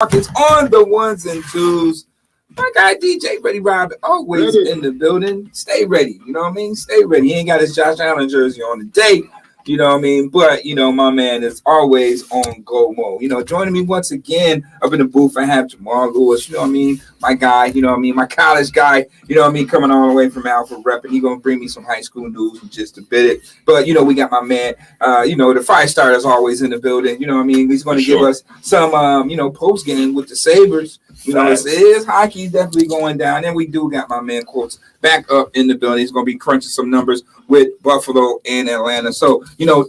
It's on the ones and twos. My guy DJ Ready Rob always in the building. Stay ready. You know what I mean? Stay ready. He ain't got his Josh Allen jersey on today. You know what I mean? But, my man is always on go mode. Joining me once again up in the booth, I have Jamal Lewis, my guy, my college guy, coming all the way from Alpha Rep, and he's going to bring me some high school news in just a bit. But, we got my man, the fire starter's always in the building. He's going to give us some, post game with the Sabres. It is hockey definitely going down. And we do got my man Quotes back up in the building. He's going to be crunching some numbers with Buffalo and Atlanta. So,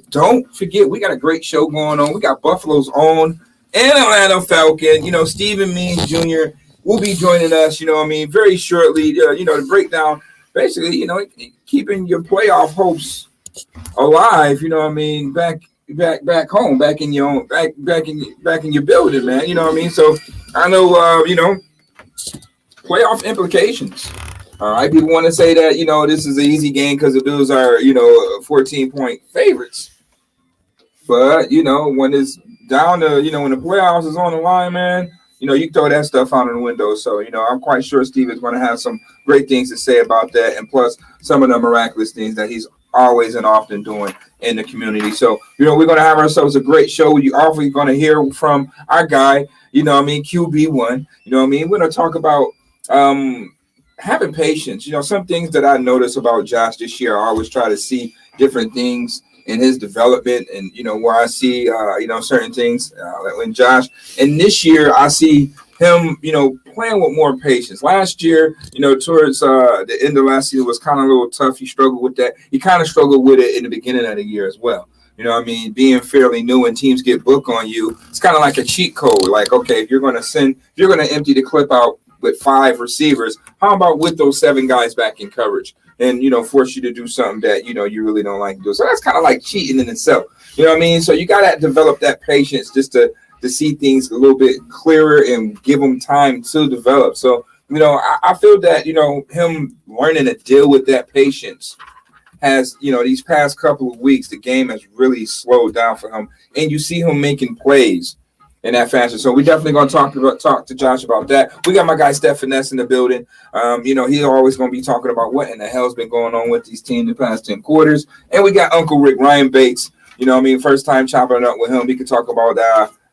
don't forget, we got a great show going on. We got Buffalo's own and Atlanta Falcon. Stephen Means Jr. will be joining us, very shortly, to break down basically, keeping your playoff hopes alive, back home, back in your own, back in your building, man. So I know, playoff implications. All right, people want to say that, this is an easy game because the Bills are, 14-point favorites. But, when it's down to, when the playoffs is on the line, man, you throw that stuff out of the window. So, I'm quite sure Steve is going to have some great things to say about that. And plus some of the miraculous things that he's always and often doing in the community. So, we're going to have ourselves a great show. You're awfully going to hear from our guy, QB1. We're going to talk about having patience. Some things that I notice about Josh this year, I always try to see different things in his development and, where I see, certain things in Josh. And this year I see him, playing with more patience. Last year, towards the end of last season was kind of a little tough. He struggled with that. He kind of struggled with it in the beginning of the year as well. Being fairly new and teams get book on you, it's kind of like a cheat code. Like, okay, if you're going to empty the clip out with 5 receivers, how about with those 7 guys back in coverage and, force you to do something that, you really don't like to do. So that's kind of like cheating in itself. So you got to develop that patience just to see things a little bit clearer and give them time to develop. So, I feel that, him learning to deal with that patience has, these past couple of weeks, the game has really slowed down for him. And you see him making plays in that fashion. So we definitely going to talk to Josh about that. We got my guy Steph Finesse in the building. He's always going to be talking about what in the hell's been going on with these teams the past 10 quarters. And we got Uncle Rick, Ryan Bates, first time chopping it up with him. We could talk about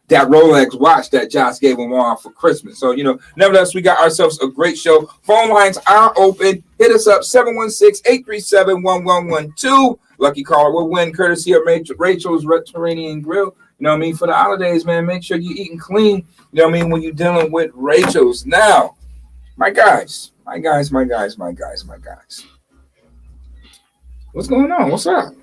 that Rolex watch that Josh gave him on for Christmas. So, nevertheless, we got ourselves a great show. Phone lines are open. Hit us up, 716-837-1112. Lucky caller will win courtesy of Rachel's Mediterranean Grill. For the holidays, man, make sure you're eating clean, when you're dealing with Rachel's. Now, my guys. What's going on? What's up?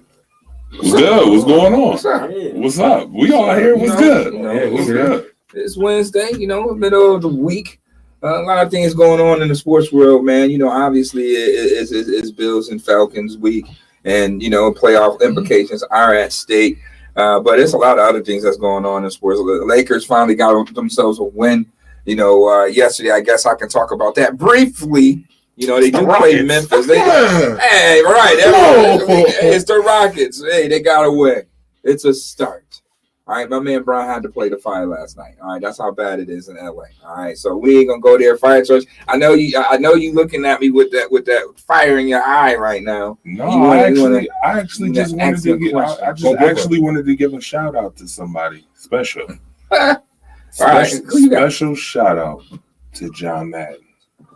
What's good? What's going on? What's up? What's up? We all here. What's good? What's good? It's Wednesday, middle of the week. A lot of things going on in the sports world, man. Obviously, it's Bills and Falcons week, and, playoff implications are at stake. But there's a lot of other things that's going on in sports. The Lakers finally got themselves a win, yesterday. I guess I can talk about that briefly. They do play Memphis. Hey, right. It's the Rockets. Hey, they got a win. It's a start. All right, my man Brian had to play the fire last night. All right, that's how bad it is in LA. All right, so we ain't gonna go there. Fire church. I know you looking at me with that fire in your eye right now. No, I actually wanted to give a shout out to somebody special. Special shout out to John Madden.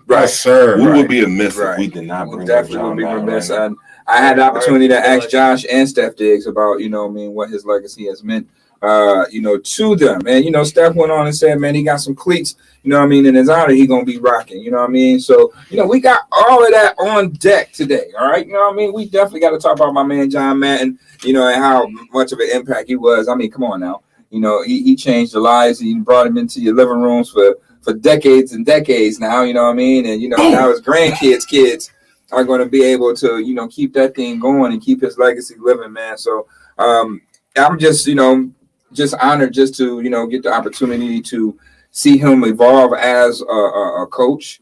Right, sir. We would be amiss if we did not bring up John Madden. Right, I had the opportunity to ask Josh and Steph Diggs about, what his legacy has meant, to them. And, Steph went on and said, man, he got some cleats, in his honor, he going to be rocking, So, we got all of that on deck today, all right? We definitely got to talk about my man John Madden, and how much of an impact he was. Come on now. He changed the lives. He brought him into your living rooms for decades and decades now, And, now his grandkids' kids are going to be able to, keep that thing going and keep his legacy living, man. So I'm just, just honored just to, get the opportunity to see him evolve as a coach,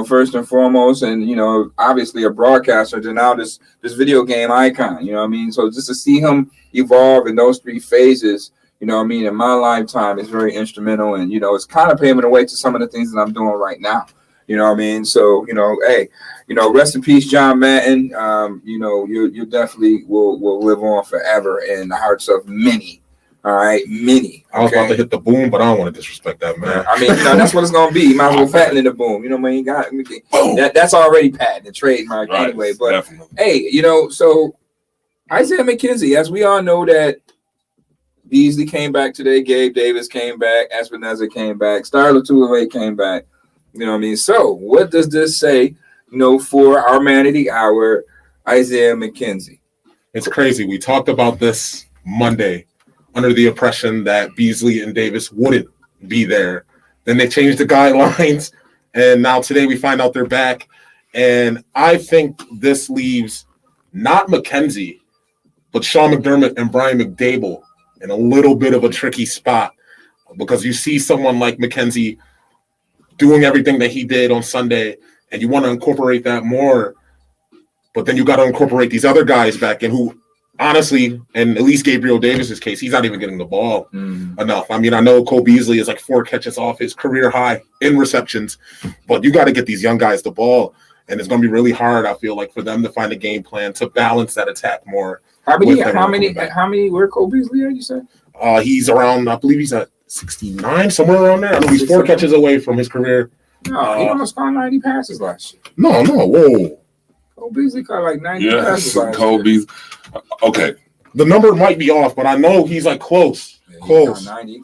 first and foremost, and, obviously a broadcaster to now this video game icon, So just to see him evolve in those 3 phases, you know what I mean, in my lifetime is very instrumental, and you know, it's kind of paving the way to some of the things that I'm doing right now. You know what I mean? So, you know, hey, you know, rest in peace, John Madden. You know, you definitely will live on forever in the hearts of many. All right, many. Okay? I was about to hit the boom, but I don't want to disrespect that, man. I mean, you know, that's what it's gonna be. You might as well patent in the boom. You know what I mean? That's already patented, trademark anyway. But definitely. Hey, you know, so Isaiah McKenzie, as we all know that Beasley came back today, Gabe Davis came back, Espinoza came back, Starla Tulare came back. You know what I mean? So what does this say, you know, for our man of the hour, Isaiah McKenzie? It's crazy. We talked about this Monday under the impression that Beasley and Davis wouldn't be there. Then they changed the guidelines, and now today we find out they're back. And I think this leaves not McKenzie, but Sean McDermott and Brian McDable in a little bit of a tricky spot, because you see someone like McKenzie doing everything that he did on Sunday, and you want to incorporate that more, but then you got to incorporate these other guys back in who, honestly, and at least Gabriel Davis's case, he's not even getting the ball enough. I mean, I know Cole Beasley is like 4 catches off his career high in receptions, but you got to get these young guys the ball, and it's going to be really hard, I feel like, for them to find a game plan to balance that attack more. How many where Cole Beasley at, you said? He's around, I believe he's at 69, somewhere around there. I know he's 4 catches away from his career. No, he almost caught 90 passes last year. No, whoa. Cole Beasley caught like 90 passes last Cole Beasley. Okay. The number might be off, but I know he's like close. Yeah, close. 90.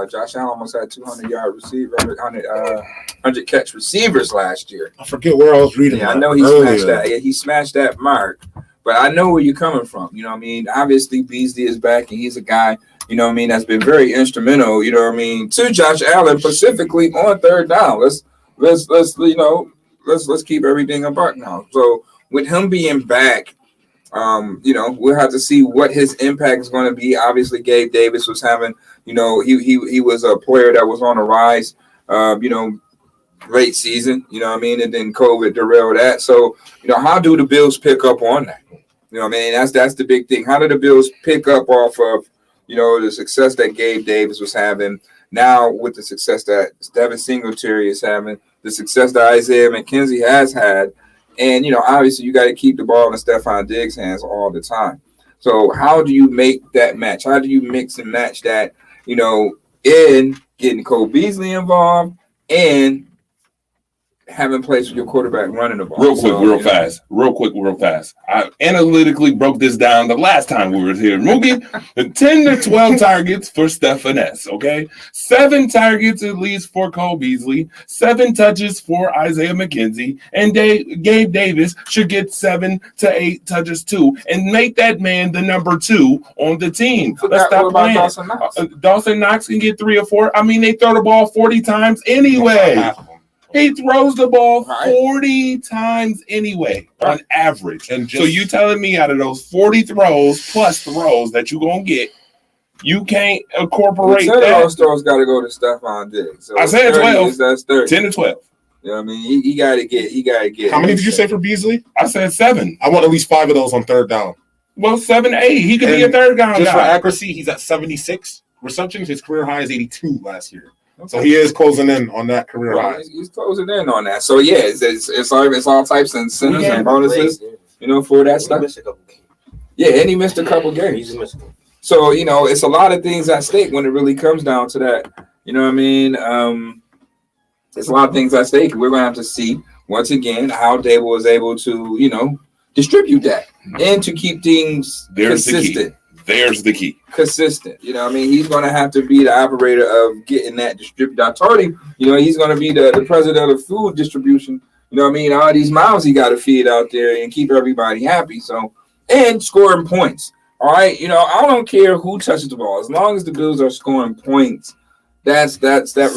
Josh Allen almost had 200-yard receiver, 100 catch receivers last year. I forget where I was reading. Yeah, I know he smashed that. Yeah, he smashed that mark. But I know where you're coming from. You know what I mean? Obviously, Beasley is back, and he's a guy, you know what I mean, that's been very instrumental, you know what I mean, to Josh Allen, specifically on third down. Let's keep everything a buck now. So with him being back, you know, we'll have to see what his impact is going to be. Obviously, Gabe Davis was having, you know, he was a player that was on a rise, you know, late season, you know what I mean, and then COVID derailed that. So, you know, how do the Bills pick up on that? You know what I mean? That's the big thing. How do the Bills pick up off of, you know, the success that Gabe Davis was having, now with the success that Devin Singletary is having, the success that Isaiah McKenzie has had, and, you know, obviously you got to keep the ball in Stephon Diggs' hands all the time. So how do you make that match? How do you mix and match that, you know, in getting Cole Beasley involved and having plays with your quarterback running the ball? Real fast. I analytically broke this down the last time we were here. Moogie, 10 to 12 targets for Stephen S., okay? 7 targets at least for Cole Beasley, 7 touches for Isaiah McKenzie, and Gabe Davis should get 7 to 8 touches too, and make that man the number 2 on the team. Let's stop playing. Dawson Knox can get 3 or 4. I mean, they throw the ball 40 times anyway. He throws the ball 40 times anyway on average. And so you telling me out of those 40 throws plus throws that you're going to get, you can't incorporate that? Those throws got to go to Stephon Diggs. So I said 12. That's 30. 10 to 12. You know what I mean? He got to get. How many did you say for Beasley? I said 7. I want at least 5 of those on third down. Well, 7 to 8. He could be a third down just guy. For accuracy, he's at 76 receptions. His career high is 82 last year. Okay. So he is closing in on that career high. He's closing in on that. So yeah, it's all types of incentives and bonuses, you know, for that stuff. Yeah, and he missed a couple games. So, you know, it's a lot of things at stake when it really comes down to that. You know what I mean? There's a lot of things at stake. We're gonna have to see once again how Dable is able to, you know, distribute that and to keep things consistent. There's the key. Consistent. You know what I mean? He's going to have to be the operator of getting that distributed. I told him, you know, he's going to be the president of food distribution. You know what I mean? All these mouths he got to feed out there and keep everybody happy. So, and scoring points. All right. You know, I don't care who touches the ball. As long as the Bills are scoring points, that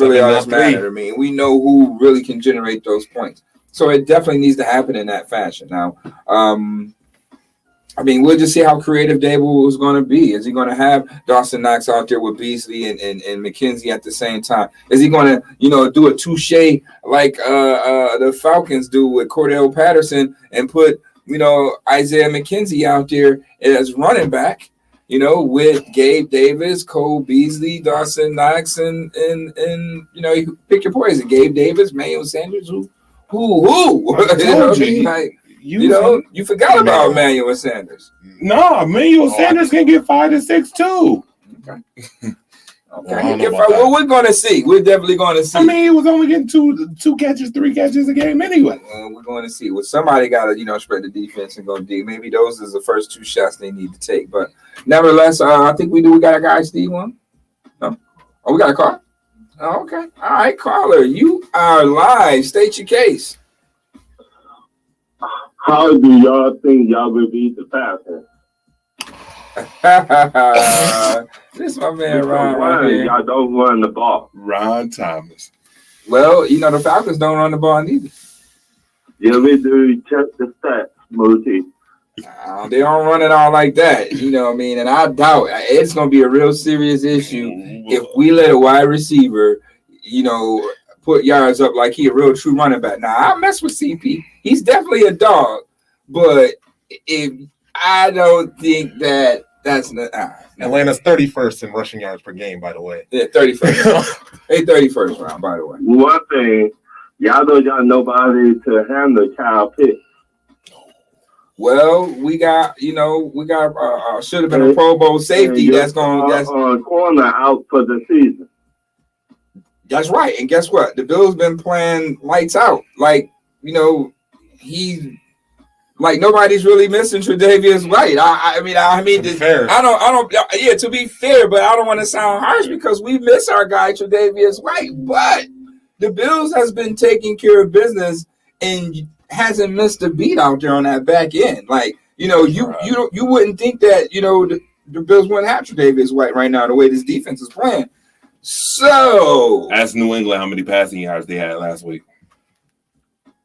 really all that matters. I mean, we know who really can generate those points. So it definitely needs to happen in that fashion. Now, I mean, we'll just see how creative Dable is going to be. Is he going to have Dawson Knox out there with Beasley and McKenzie at the same time? Is he going to, you know, do a touche like the Falcons do with Cordell Patterson and put, you know, Isaiah McKenzie out there as running back? you know, with Gabe Davis, Cole Beasley, Dawson Knox, and you know, you pick your poison. Gabe Davis, Manuel Sanders, who? You know what I mean? Like, you forgot about Manuel Sanders. No, Manuel Sanders can get 5 to 6 too. Okay. Well, we're gonna see. We're definitely gonna see. I mean, he was only getting 2 catches, 3 catches a game anyway. We're going to see. Well, somebody got to, you know, spread the defense and go deep. Maybe those is the first 2 shots they need to take. But nevertheless, I think we got a guy, Steve, one. No? Oh, we got a call? Oh, okay. All right, caller. You are live. State your case. How do y'all think y'all will beat the Falcons? This is my man, Ron. Right here. Y'all don't run the ball. Ron Thomas. Well, you know, the Falcons don't run the ball neither. Yeah, we do. Check the stats, Moody. They don't run it all like that, you know what I mean? And I doubt it's going to be a real serious issue if we let a wide receiver, you know, put yards up like he a real true running back. Now, I mess with CP. He's definitely a dog, but if I don't think that's not. Atlanta's 31st in rushing yards per game, by the way. Yeah, 31st. They 31st round, by the way. One thing, y'all don't got nobody to handle Kyle Pitts. Well, we got should have been a Pro Bowl safety that's corner out for the season. That's right. And guess what? The Bills been playing lights out. Like, you know, nobody's really missing Tre'Davious White. I mean, fair. To be fair, but I don't want to sound harsh because we miss our guy Tre'Davious White. But the Bills has been taking care of business and hasn't missed a beat out there on that back end. Like, you know, you wouldn't think that, you know, the Bills wouldn't have Tre'Davious White right now the way this defense is playing. So ask New England how many passing yards they had last week.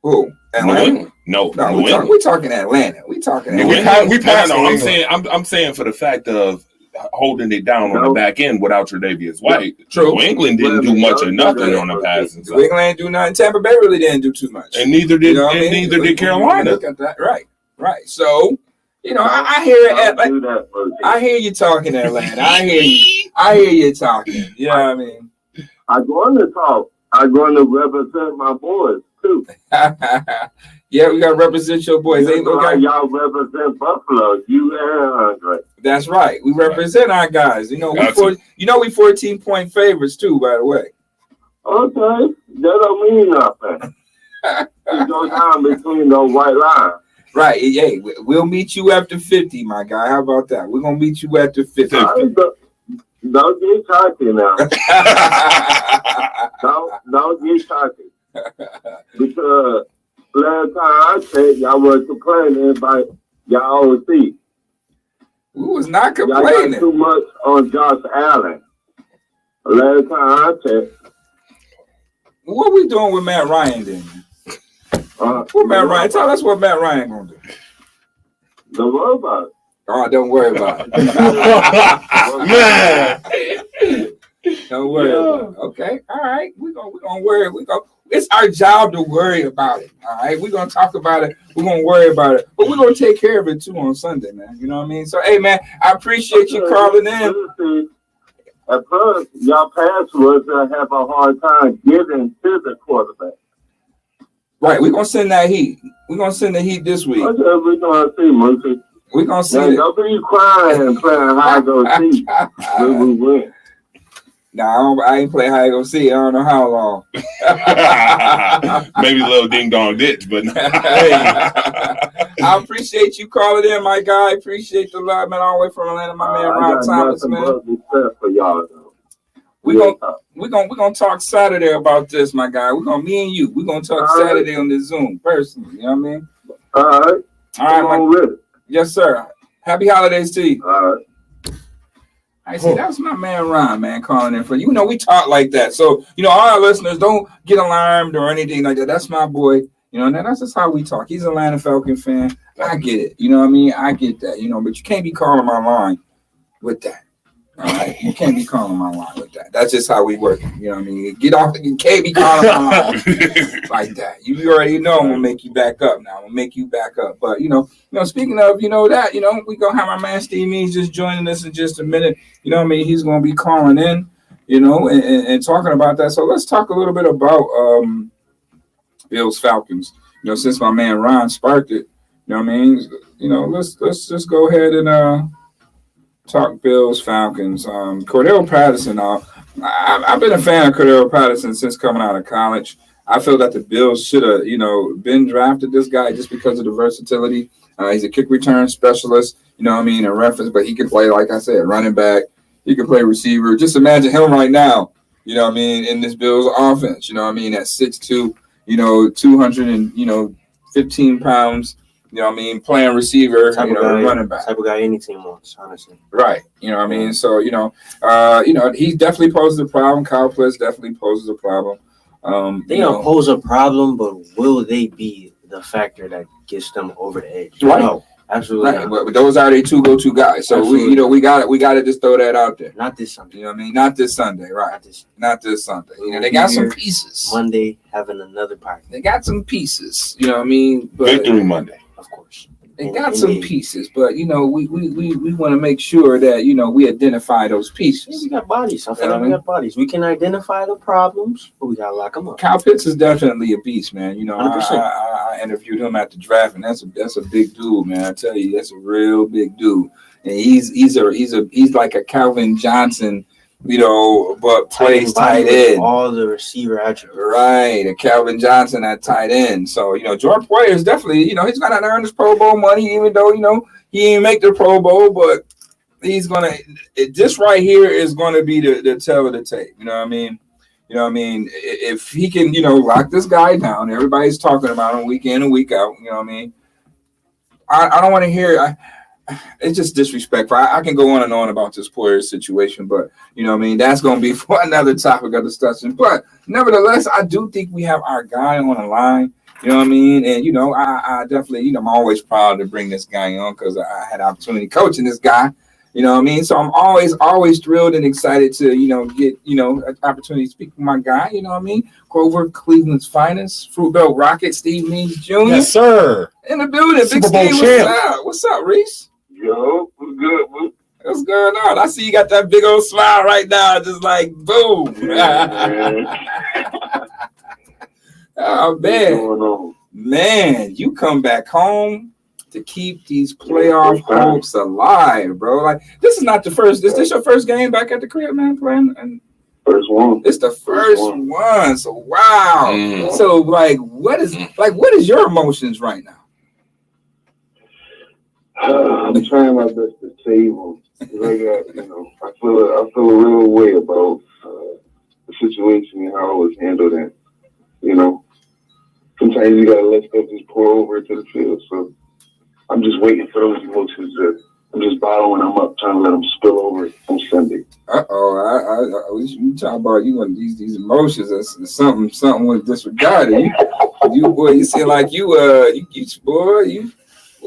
Who? Atlanta? No, we're talking Atlanta. We talking Atlanta. I'm saying for the fact of holding it down on the back end without Tre'Davious White. True. New England didn't do much or nothing on the passing side. New England didn't do nothing. Tampa Bay really didn't do too much. And neither did neither did Carolina. Look at that. Right. So, you know, I hear it. I hear you talking, Atlanta. I hear you talking. You know what I mean? I'm going to talk. I'm going to represent my boys too. Yeah, we got to represent your boys. Y'all represent Buffalo. You and Andre. That's right. We represent our guys. You know, we 14-point favorites too. By the way. Okay, that don't mean nothing. You go down between those white lines. Right. Hey, we'll meet you after 50, my guy. How about that? We're gonna meet you after 50. Don't get cocky now. don't get cocky. Because last time I checked, y'all was complaining about y'all OC. We was not complaining. Y'all got too much on Josh Allen. Last time I checked. What we doing with Matt Ryan then? What Matt Ryan? Tell us what Matt Ryan gonna do. Don't worry about it. Oh, don't worry about it. Man. Don't worry about it. Okay. All right. We're gonna worry. It's our job to worry about it. All right. We're gonna talk about it. We're gonna worry about it. But we're gonna take care of it too on Sunday, man. You know what I mean? So hey man, I appreciate you calling in. At first, y'all pass rushers have a hard time getting to the quarterback. Right, we're gonna send that heat. We're gonna send the heat this week. Okay, we're gonna see, Mookie. We're gonna see. Don't be crying and playing high go see when we win. Nah, I ain't play high go see. I don't know how long. Maybe a little ding dong ditch, but hey, I appreciate you calling in, my guy. Appreciate the love, man. All the way from Atlanta, my man Ron Thomas, man. For y'all, we're gonna talk Saturday about this, my guy. Me and you. We're gonna talk Saturday on the Zoom personally. You know what I mean? All right. Yes, sir. Happy holidays to you. All right. I see. That was my man Ron, man, calling in for you. Know we talk like that, so you know our listeners don't get alarmed or anything like that. That's my boy. You know, and that's just how we talk. He's an Atlanta Falcon fan. I get it. You know what I mean? I get that. You know, but you can't be calling my line with that. All right, you can't be calling my line with that. That's just how we work. You know what I mean? Get off. You can't be calling my line like that. You already know I'm gonna make you back up. Now I'm gonna make you back up. But speaking of, that, we gonna have our man Steve Means just joining us in just a minute. You know what I mean? He's gonna be calling in, and talking about that. So let's talk a little bit about Bills Falcons. Since my man Ron sparked it. You know what I mean? Let's just go ahead and talk Bills Falcons. Cordell Patterson. I've been a fan of Cordell Patterson since coming out of college. I feel that the Bills should have, been drafted this guy just because of the versatility. He's a kick return specialist, in reference, but he can play, like I said, running back. He can play receiver. Just imagine him right now, in this Bills offense, at 6'2", 215 pounds. Playing receiver, running back. Type of guy any team wants, honestly. Right. So, he definitely poses a problem. Kyle Pitts definitely poses a problem. They don't pose a problem, but will they be the factor that gets them over the edge? Right. No, absolutely. Right. But those are their two go-to guys. So we got to just throw that out there. Not this Sunday. Not this Sunday, right? Not this Sunday. They got some pieces. Monday having another party. They got some pieces. But Victory Monday. Of course. They got some pieces, but we want to make sure that we identify those pieces. Yeah, we got bodies. I feel like we got bodies. We can identify the problems, but we gotta lock them up. Kyle Pitts is definitely a beast, man. I interviewed him at the draft, and that's a big dude, man. I tell you, that's a real big dude, and he's like a Calvin Johnson. But plays tight end. All the receiver attributes. Right, a Calvin Johnson at tight end. So, Jordan Poyer is definitely, he's going to earn his Pro Bowl money, even though, he didn't make the Pro Bowl, but he's going to, this right here is going to be the tell of the tape. You know what I mean? If he can, lock this guy down, everybody's talking about him week in and week out. You know what I mean? I don't want to hear it's just disrespectful. I can go on and on about this Poyer situation, but that's going to be for another topic of discussion. But nevertheless, I do think we have our guy on the line. You know what I mean? And I definitely, I'm always proud to bring this guy on because I had the opportunity coaching this guy. You know what I mean? So I'm always thrilled and excited to, get, an opportunity to speak with my guy. You know what I mean? Grover, Cleveland's finest, Fruit Belt Rocket, Steve Means Jr. Yes, sir. In the building. Super Big Bowl Steve, champ. what's up, Reese? Yo, what's good, boo? What's going on? I see you got that big old smile right now, just like boom. Oh man, you come back home to keep these playoff hopes alive, bro. Like this is not the first. Is this your first game back at the crib, man? Playing and first one. It's the first one. So wow. So what is your emotions right now? I'm trying my best to save them. I feel a real way about the situation and how it was handled. And sometimes you gotta let stuff just pour over to the field. So I'm just waiting for those emotions. I'm just bottling them up, trying to let them spill over on Sunday. You talking about you and these emotions? That's something with disregarded. You seem like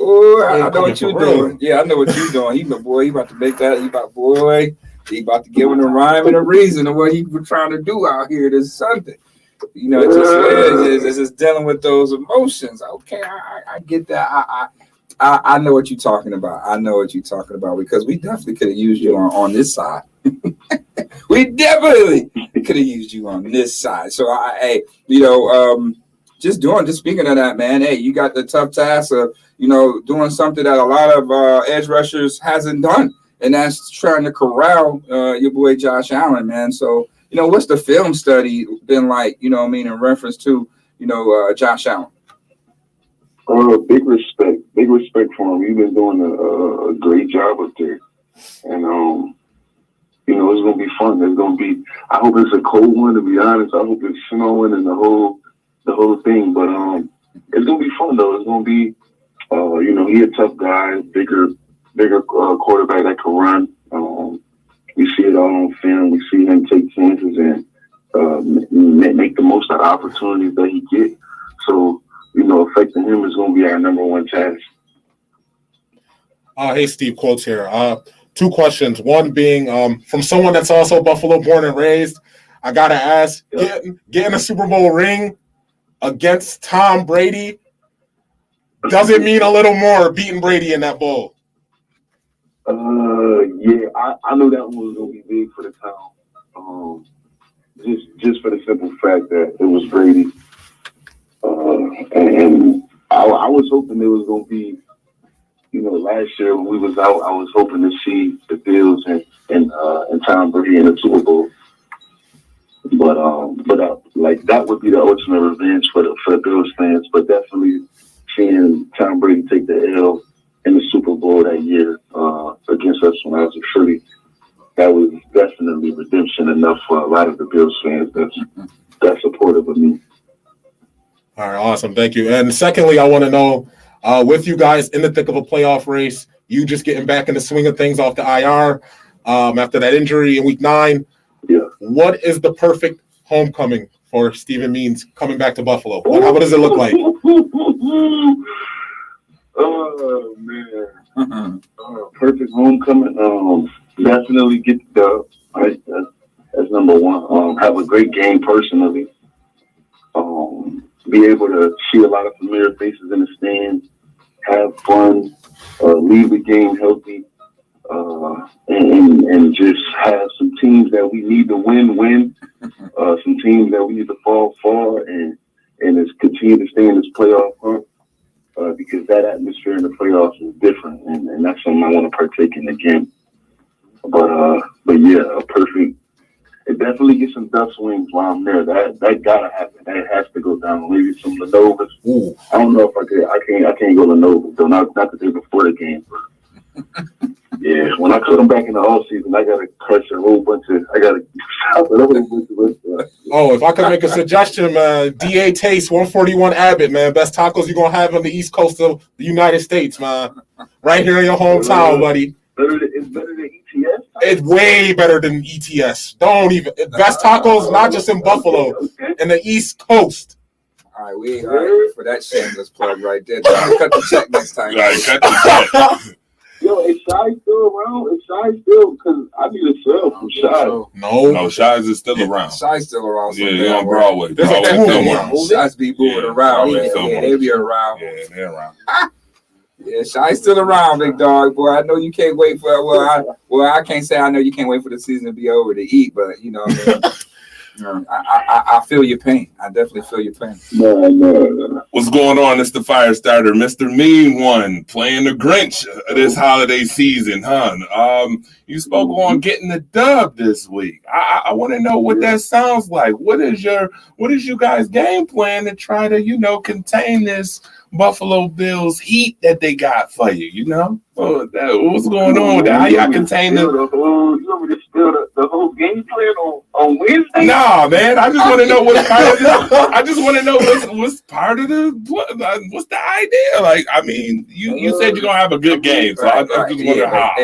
I know what you're doing. Yeah, I know what you're doing. He about to make that. He about to give him a rhyme and a reason of what he was trying to do out here this Sunday. It's just dealing with those emotions. Okay, I get that. I know what you're talking about. Because we definitely could have used you on this side. We definitely could have used you on this side. So just speaking of that, man. Hey, you got the tough task of doing something that a lot of edge rushers hasn't done, and that's trying to corral your boy Josh Allen, man. So what's the film study been like? In reference to Josh Allen. Big respect for him. He's been doing a great job up there, and it's gonna be fun. I hope it's a cold one. To be honest, I hope it's snowing and the whole thing. But it's gonna be fun though. It's gonna be, he a tough guy, bigger quarterback that can run. We see it all on film. We see him take chances and make the most out of opportunities that he gets. So, affecting him is going to be our number one task. Hey, Steve, quotes here. 2 questions. One being from someone that's also Buffalo born and raised. I gotta ask, getting a Super Bowl ring against Tom Brady, does it mean a little more beating Brady in that bowl? Yeah, I knew that one was gonna be big for the town. Just for the simple fact that it was Brady, and I was hoping it was gonna be, last year when we was out, I was hoping to see the Bills and Tom Brady in the Super Bowl. But like that would be the ultimate revenge for the Bills fans. But definitely seeing Tom Brady take the L in the Super Bowl that year against us when I was a Philly, that was definitely redemption enough for a lot of the Bills fans that's supportive of me. All right, awesome, thank you. And secondly, I want to know, with you guys in the thick of a playoff race, you just getting back in the swing of things off the IR after that injury in Week 9. Yeah. What is the perfect homecoming for Stephen Means coming back to Buffalo? What does it look like? Oh man, perfect homecoming. Definitely get the dub. Right? That's number one. Have a great game personally. Be able to see a lot of familiar faces in the stands. Have fun. Leave the game healthy. And just have some teams that we need to win. Some teams that we need to fall, and just continue to stay in this playoff hunt. Because that atmosphere in the playoffs is different, and that's something I want to partake in again. But yeah, a perfect. It definitely gets some dust wings while I'm there. That gotta happen. That has to go down. Maybe some Lenovas. Ooh. I don't know if I could. I can't go Lenovas though. Not the day before the game. But yeah, when I come back in the off season, I gotta crush a whole bunch of. I gotta stop a whole bunch of. Oh, if I could make a suggestion, man, DA Taste 141 Abbott, man, best tacos you're gonna have on the East Coast of the United States, man. Right here in your hometown, buddy. It's better than ETS. It's way better than ETS. Don't even best tacos, not just in Buffalo, in the East Coast. All right, for that shameless plug right there. Cut the check next time. Right, cut the check. Yo, is Shy still around? Is Shy still? Because I need a sub from Shy. No, Shy's is still around. Shy's still around. Yeah, you're on Broadway. Shy's be moving around. Yeah, they be around. Yeah, they're around. Yeah, Shy's still around, big dog. Boy, I know you can't wait for. I can't say I know you can't wait for the season to be over to eat, but you know what I mean. I feel your pain. I definitely feel your pain. No. What's going on? It's the fire starter, Mr. Mean One, playing the Grinch this holiday season, huh? You spoke on getting the dub this week. I want to know what that sounds like. What is you guys' game plan to try to, contain this Buffalo Bills heat that they got for you, what's going on with that? How y'all contain the... You want me to spill the whole game plan on Wednesday? Nah, man. I just want to know what's part of the... I just want to know what's part of the... What's the idea? Like, I mean, you said you're going to have a good game, so I just wonder how.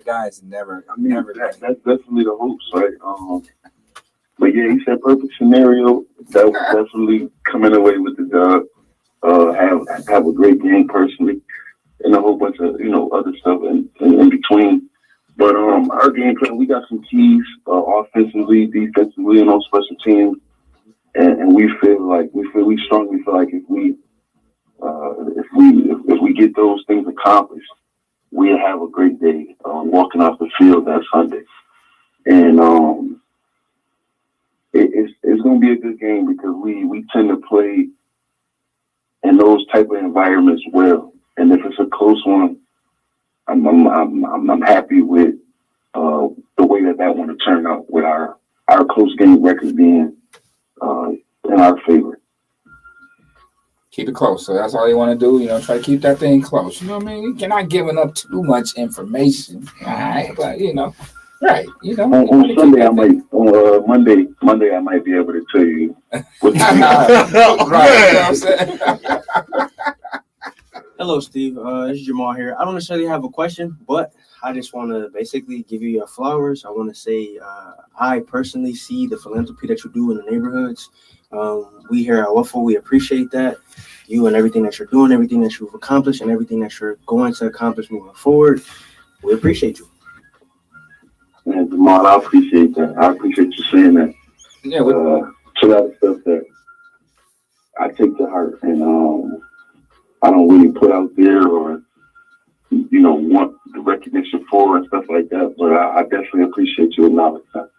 Guys, never. That's definitely the hopes, right? But yeah, he said perfect scenario. That was definitely coming away with the dub. Have a great game personally, and a whole bunch of other stuff in between. But our game plan, we got some keys offensively, defensively, and on special teams, and we strongly feel like if we get those things accomplished, we'll have a great day walking off the field that Sunday, and it's going to be a good game because we tend to play in those type of environments well, and if it's a close one, I'm happy with the way that one to turn out with our close game record being in our favor. Keep it close. So that's all you want to do. Try to keep that thing close. You know what I mean? You're not giving up too much information, all right? But right? On Sunday I might. On Monday I might be able to tell you. What right. Hello, Steve. This is Jamal here. I don't necessarily have a question, but I just want to basically give you your flowers. I want to say I personally see the philanthropy that you do in the neighborhoods. We here at WUFO, we appreciate that. You and everything that you're doing, everything that you've accomplished, and everything that you're going to accomplish moving forward. We appreciate you. And Jamal, I appreciate that. I appreciate you saying that. Yeah, so that's stuff that I take to heart, and I don't really put out there or want the recognition for and stuff like that. But I definitely appreciate you acknowledging that.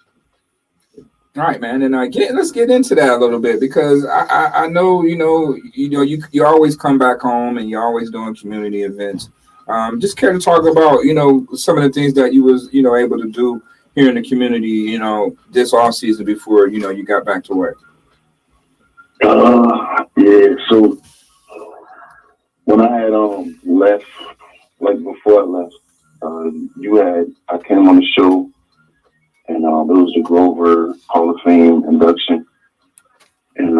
All right, man, and let's get into that a little bit, because I know you always come back home and you're always doing community events. Just care to talk about some of the things that you was able to do here in the community this off season before you got back to work. Yeah. So when I had left, like before I left, I came on the show. And it was the Grover Hall of Fame induction. And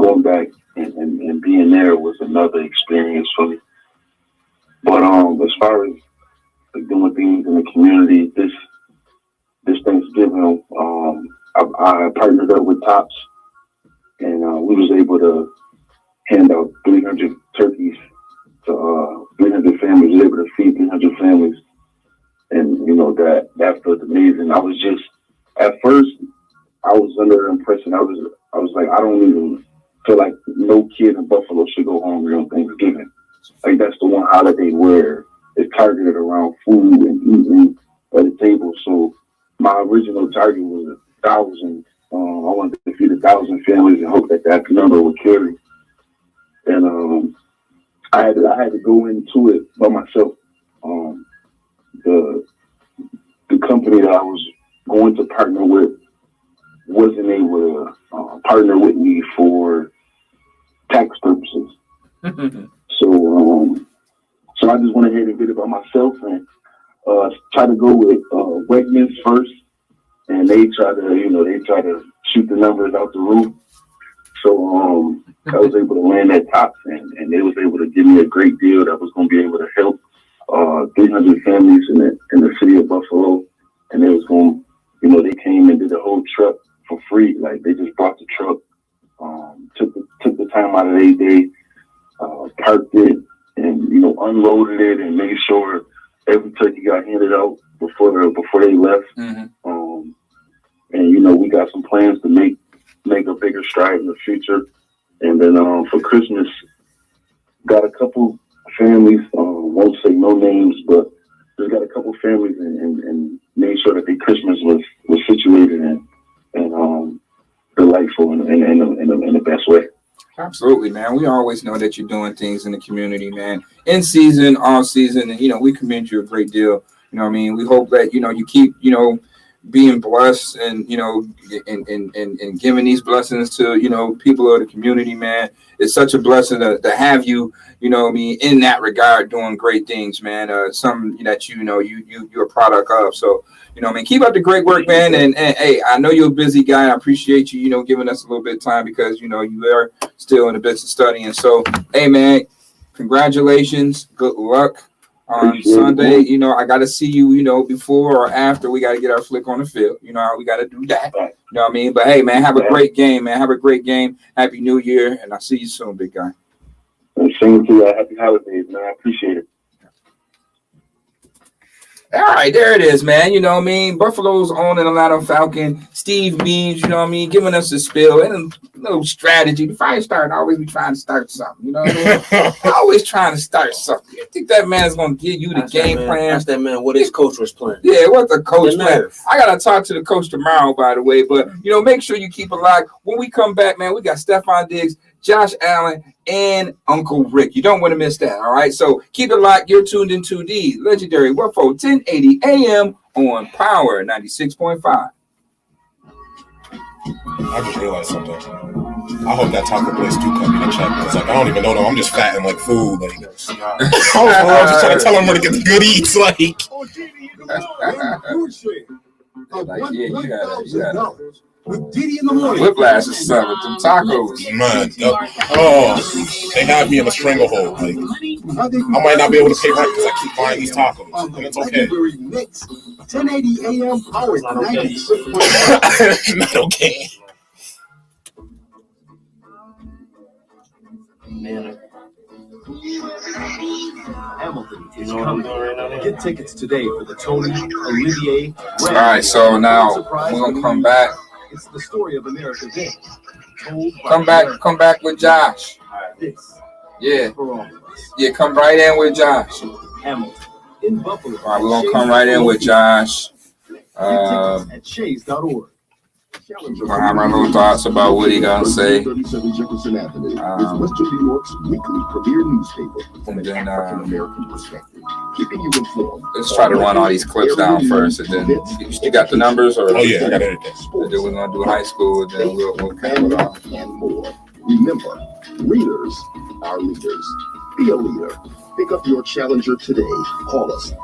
going back and being there was another experience for me. But as far as like, doing things in the community, this Thanksgiving, I partnered up with Tops, and we was able to hand out 300 turkeys to 300 families. We were able to feed 300 families. And that felt amazing. I was just, at first, I was under the impression, I was like, I don't even feel like no kid in Buffalo should go hungry on Thanksgiving. Like, that's the one holiday where it's targeted around food and eating at the table. So my original target was 1,000. I wanted to feed 1,000 families and hope that number would carry. And I had to go into it by myself. The company that I was going to partner with wasn't able to partner with me for tax purposes. So I just went ahead and did it by myself and tried to go with Wegmans first, and they try to shoot the numbers out the roof. So I was able to land at Tops, and they was able to give me a great deal that was going to be able to help 300 families in the city of Buffalo, and they was going, they came and did the whole truck for free. Like, they just brought the truck, took the time out of their day, parked it, and unloaded it, and made sure every turkey got handed out before they left. Mm-hmm. And we got some plans to make a bigger stride in the future. And then for Christmas, got a couple families, won't say no names, but just got a couple families and made sure that their Christmas was situated and delightful in the best way. Absolutely, man. We always know that you're doing things in the community, man. In season, off season, and we commend you a great deal. We hope that you keep being blessed and and giving these blessings to people of the community, man. It's such a blessing to have you in that regard, doing great things, man. Something that you're a product of. So keep up the great work, man. And hey, I know you're a busy guy. I appreciate you giving us a little bit of time, because you are still in the business of studying. So hey, man, congratulations, good luck on Sunday. I got to see you, before or after. We got to get our flick on the field. How we got to do that. You know what I mean? But hey, man, have a great game, man. Have a great game. Happy New Year, and I'll see you soon, big guy. Same to you. Happy holidays, man. I appreciate it. All right, there it is, man. Buffalo's own and Atlanta Falcon, Steve Means, giving us a spill and a little strategy. Before I start, I always be trying to start something, always trying to start something. You think that man is going to give you the game plan? Ask that man what his coach was playing. Yeah, what the coach plan. I got to talk to the coach tomorrow, by the way. But, make sure you keep it locked. When we come back, man, we got Stephon Diggs, Josh Allen, and Uncle Rick. You don't want to miss that, all right? So keep it locked. You're tuned into the legendary WUFO 1080 AM on Power 96.5. I just realized something. I hope that taco place do come in and check. It's like, I don't even know them. I'm just fat and like food. Like, I was just trying to tell them where to get the good eats. Like, yeah, you got it. With Diddy in the morning. Whiplash is something with them tacos. Man, they have me in a stranglehold. Like, I might not be able to pay rent because I keep buying these tacos. And it's okay. 1080 AM Power 96.5. Not okay. Man. Hamilton is coming. Get tickets today for the Tony, Olivier. All right, so now we're gonna come back. It's the story of America then. Come back with Josh. This Yeah, for all of us. yeah, come right in with Josh. Hamilton in Buffalo. All right, we're gonna come right in with Josh. At shays.org. We'll have our little thoughts about what he gonna say. 37 Jefferson Avenue is Western New York's weekly premier newspaper from an then, African-American perspective, keeping you informed. Let's try to run all these clips down first, and then you got the numbers, or Oh yeah, I got everything. and then we're gonna do high school, and then we'll count it off. And more. Remember, readers are leaders. Be a leader. Pick up your challenger today. Call us at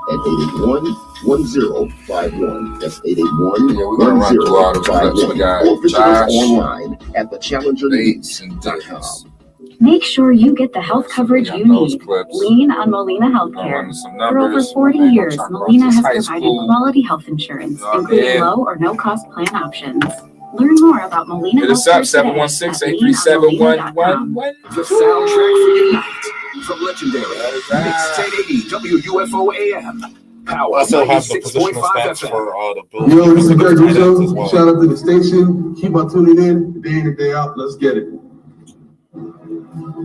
881-1051. That's 881-1051. Yeah, we're gonna run through all the clips. We got Or visit us Josh, online at Bates, and thechallengernews.com. Davis. Make sure you get the health coverage you Those need. clips. Lean on Molina We're gonna Healthcare. run some For over numbers. 40 and then we'll years, talk about Molina this has high provided school. quality health insurance, Oh, including man. low or no cost plan options. Learn more about Molina Hit us up, Healthcare today at 716-837-1111. The soundtrack for your night from legendary Mix 1080 WUFO AM. Power I still have the 96.5 positional stats FM. for the Bills. Yo, this is Greg as Rizzo. well. Shout out to the station. Keep on tuning in day in and day out. Let's get it.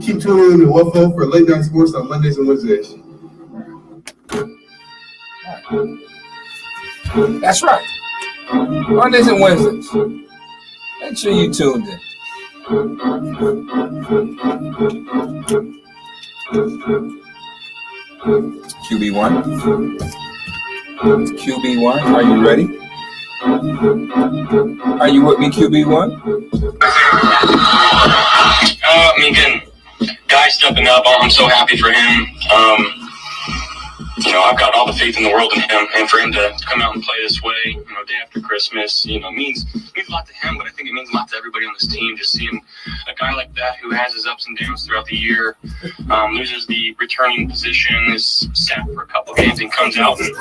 Keep tuning in to WUFO for late night sports on Mondays and Wednesdays. That's right. Mondays and Wednesdays. Make sure you tuned in. QB1. QB1, are you ready? Are you with me, QB1? Again, guy stepping up. I'm so happy for him. I've got all the faith in the world in him, and for him to come out and play this way, day after Christmas, means a lot to him, but I think it means a lot to everybody on this team. Just seeing a guy like that who has his ups and downs throughout the year, loses the returning position, is sat for a couple games, and comes out and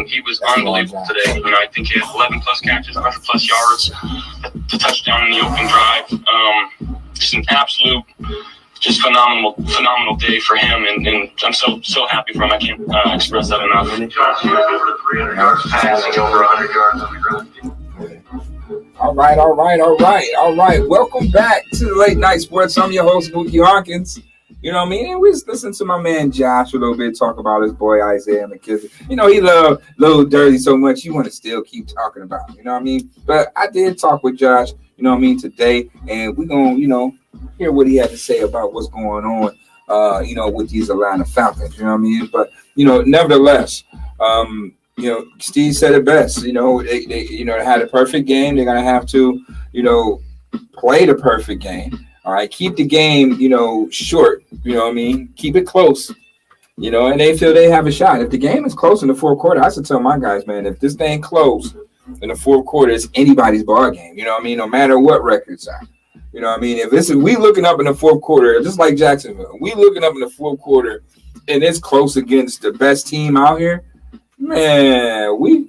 he was unbelievable today. I think he had 11 plus catches, 100 plus yards, the touchdown in the opening drive. Just an absolute. Just phenomenal day for him, and I'm so happy for him. I can't express that enough. Josh, you have over 300 yards passing, over 100 yards on the ground. All right. Welcome back to the Late Night Sports. I'm your host, Mookie Hawkins. You know what I mean? And we just listen to my man Josh a little bit talk about his boy Isaiah McKissick. He loved Lil Dirty so much, you want to still keep talking about him. You know what I mean? But I did talk with Josh, today, and we're going to, hear what he had to say about what's going on, with these Atlanta Falcons. You know what I mean? But, nevertheless, Steve said it best. They had a perfect game. They're going to have to, play the perfect game. All right, keep the game, short. You know what I mean? Keep it close. And they feel they have a shot. If the game is close in the fourth quarter, I should tell my guys, man, if this thing close in the fourth quarter, it's anybody's ball game. You know what I mean? No matter what records are. You know what I mean? If we looking up in the fourth quarter, just like Jacksonville, we looking up in the fourth quarter, and it's close against the best team out here, man, we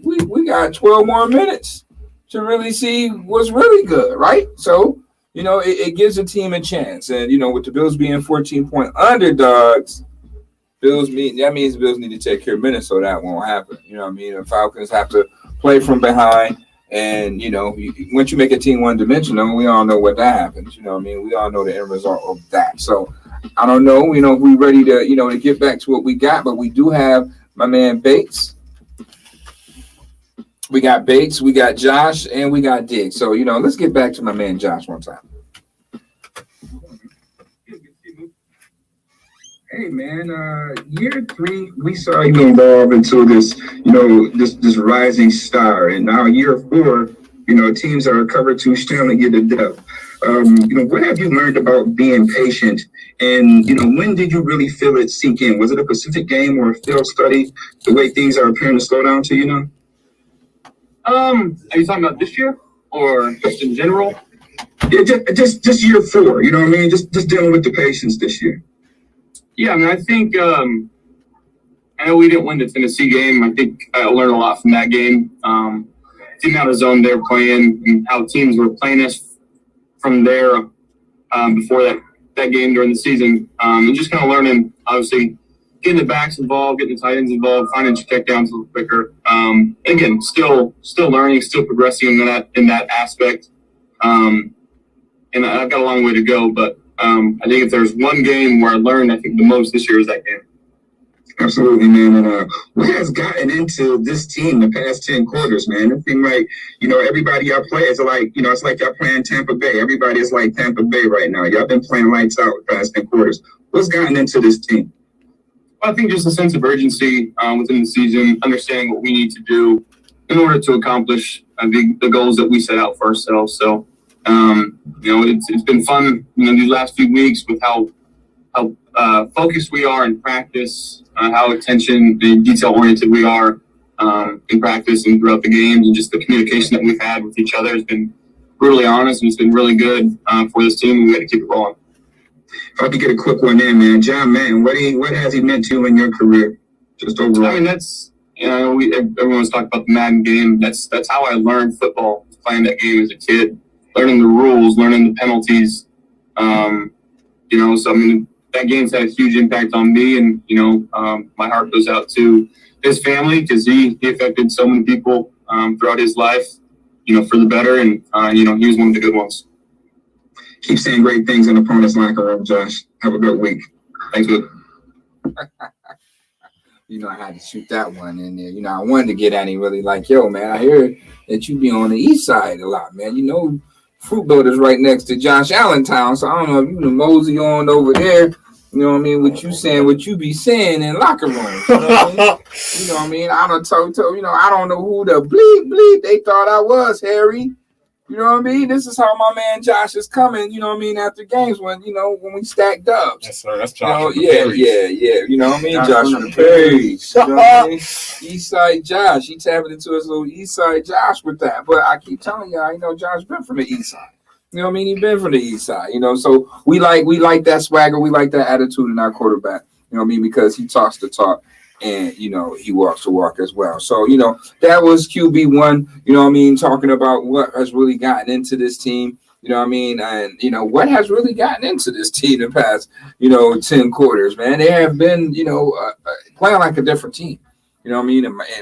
got 12 more minutes to really see what's really good, right? So, it gives the team a chance. And, with the Bills being 14-point underdogs, that means Bills need to take care of Minnesota. That won't happen. You know what I mean? The Falcons have to play from behind. And, once you make a team one-dimensional, we all know what that happens. You know what I mean? We all know the end result of that. So, I don't know, if we're ready to, to get back to what we got. But we do have my man Bates. We got Bates, we got Josh, and we got Diggs. So, let's get back to my man Josh one time. Hey, man, year 3, we saw you evolve into this, this rising star. And now year 4, teams are covered too strong to get the depth. What have you learned about being patient? And, when did you really feel it sink in? Was it a specific game or a field study, the way things are appearing to slow down to you now? Are you talking about this year or just in general? Yeah, just year 4, you know what I mean? Just dealing with the patience this year. Yeah, I think I know we didn't win the Tennessee game. I think I learned a lot from that game. The amount of zone they were playing and how teams were playing us from there before that game during the season. And just kind of learning, obviously, getting the backs involved, getting the tight ends involved, finding checkdowns a little quicker. Again, still learning, still progressing in that aspect. And I've got a long way to go, but I think if there's one game where I learned, I think the most this year is that game. Absolutely, man. And what has gotten into this team the past 10 quarters, man? It seems like, everybody y'all play is like, it's like y'all playing Tampa Bay. Everybody is like Tampa Bay right now. Y'all been playing lights out the past 10 quarters. What's gotten into this team? I think just a sense of urgency within the season, understanding what we need to do in order to accomplish the goals that we set out for ourselves. So, it's been fun, these last few weeks with how focused we are in practice, how attention and detail-oriented we are in practice and throughout the games, and just the communication that we've had with each other has been brutally honest, and it's been really good for this team, and we got to keep it rolling. If I could get a quick one in, man. John Madden, what has he meant to you in your career, just overall? I mean, that's, everyone's talking about the Madden game. That's how I learned football, playing that game as a kid, learning the rules, learning the penalties. So, I mean, that game's had a huge impact on me, and, my heart goes out to his family because he affected so many people throughout his life, for the better, and, he was one of the good ones. Keep saying great things in opponent's locker room, Josh. Have a good week. Thanks, Luke. I had to shoot that one in there. I wanted to get at him really like, yo, man, I hear that you be on the east side a lot, man. Fruit Boat is right next to Josh Allentown, so I don't know if you can mosey on over there. You know what I mean? What you saying, what you be saying in locker rooms. You know what I mean? I don't I don't know who the bleep they thought I was, Harry. You know what I mean? This is how my man Josh is coming, after games when we stack dubs. Yes, sir. That's Josh. Yeah. You know what I mean? Josh on the page. You know what I mean? East Side Josh. He tapping into his little East Side Josh with that. But I keep telling y'all, Josh been from the East Side. You know what I mean? He been from the East Side, So we like that swagger. We like that attitude in our quarterback. You know what I mean? Because he talks the talk. And, he walks the walk as well. So, that was QB1, talking about what has really gotten into this team, and, what has really gotten into this team in the past, 10 quarters, man. They have been, playing like a different team, in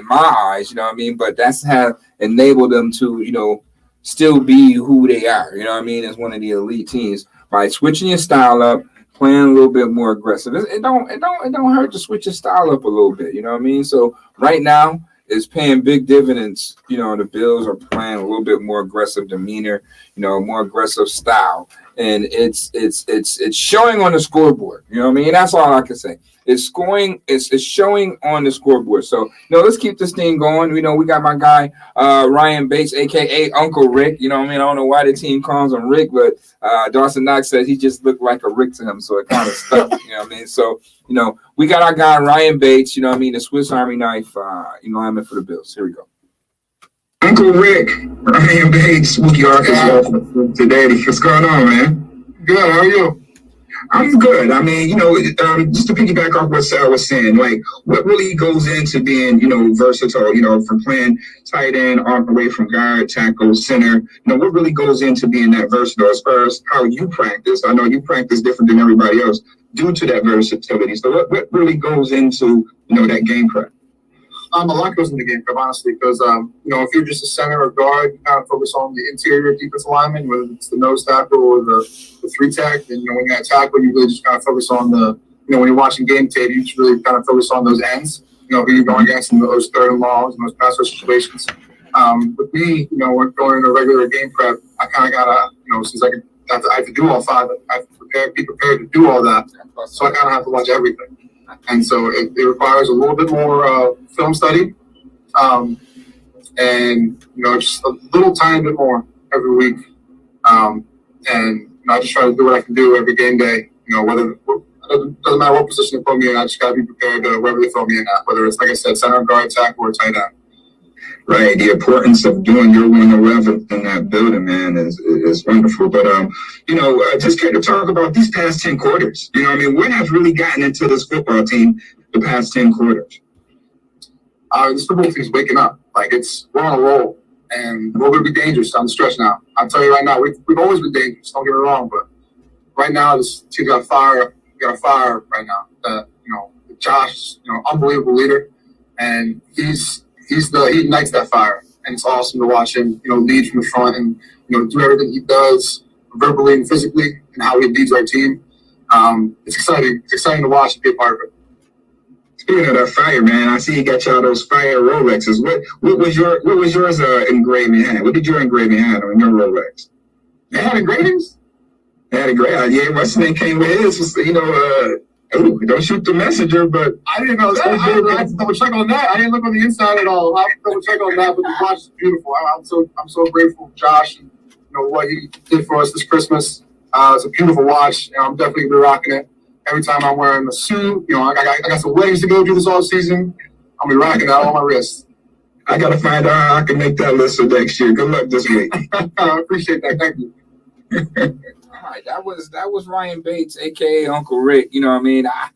my eyes, but that's have enabled them to, still be who they are, as one of the elite teams by switching your style up, playing a little bit more aggressive. It don't hurt to switch your style up a little bit, So right now it's paying big dividends. The Bills are playing a little bit more aggressive demeanor, more aggressive style, and it's showing on the scoreboard. That's all I can say. It's showing on the scoreboard. So let's keep this thing going. We got my guy Ryan Bates, aka Uncle Rick. I don't know why the team calls him Rick, but Dawson Knox says he just looked like a Rick to him, so it kind of stuck. So we got our guy Ryan Bates. The Swiss Army knife. Lineman for the Bills. Here we go. Uncle Rick, Ryan Bates, Wookie Arkansas today. What's going on, man? Good. How are you? I'm good. I mean, just to piggyback off what Sarah was saying, like what really goes into being, versatile, from playing tight end all the way from guard, tackle, center, what really goes into being that versatile as far as how you practice? I know you practice different than everybody else due to that versatility. So what really goes into, that game prep? A lot goes in the game prep, honestly, because, if you're just a center or guard, you kind of focus on the interior defensive lineman, whether it's the nose tackle or the three tech. And, when you're at tackle, you really just kind of focus on when you're watching game tape, you just really kind of focus on those ends, who you're going against in those third and longs and those pass rush situations. With me, when going into a regular game prep, I kind of got to, since I have to do all five, I have to be prepared to do all that. So I kind of have to watch everything. And so it requires a little bit more film study, and just a little tiny bit more every week. And I just try to do what I can do every game day. Whether it doesn't matter what position they put me in, I just got to be prepared to wherever they throw me in at. Whether it's, like I said, center, guard, tackle, or tight end. Right, the importance of doing your 111 in that building, man, is wonderful. But just care to talk about these past 10 quarters. What has really gotten into this football team the past 10 quarters? This football team's waking up. Like we're on a roll, and we're going to be dangerous down the stretch now. I'll tell you right now, we've always been dangerous. Don't get me wrong, but right now this team got fire right now. Josh, unbelievable leader, and he ignites that fire, and it's awesome to watch him, lead from the front and do everything he does verbally and physically, and how he leads our team. It's exciting. It's exciting to watch and be a part of it. Speaking of that fire, man, I see you got y'all those fire Rolexes. What was yours engraving had? What did your engraving have on your Rolex? They had engravings? They had engraving. Yeah, what's name came with his? Don't shoot the messenger, but I didn't know that. I had to double check on that. I didn't look on the inside at all. I have to double check on that, but the watch is beautiful. I'm so grateful for Josh and what he did for us this Christmas. It's a beautiful watch, and I'm definitely gonna be rocking it. Every time I'm wearing a suit, I got some weddings to go to this all season. I'll be rocking that on my wrist. I gotta find out how I can make that list for next year. Good luck this week. I appreciate that. Thank you. All right, that was Ryan Bates, aka Uncle Rick. You know what I mean? I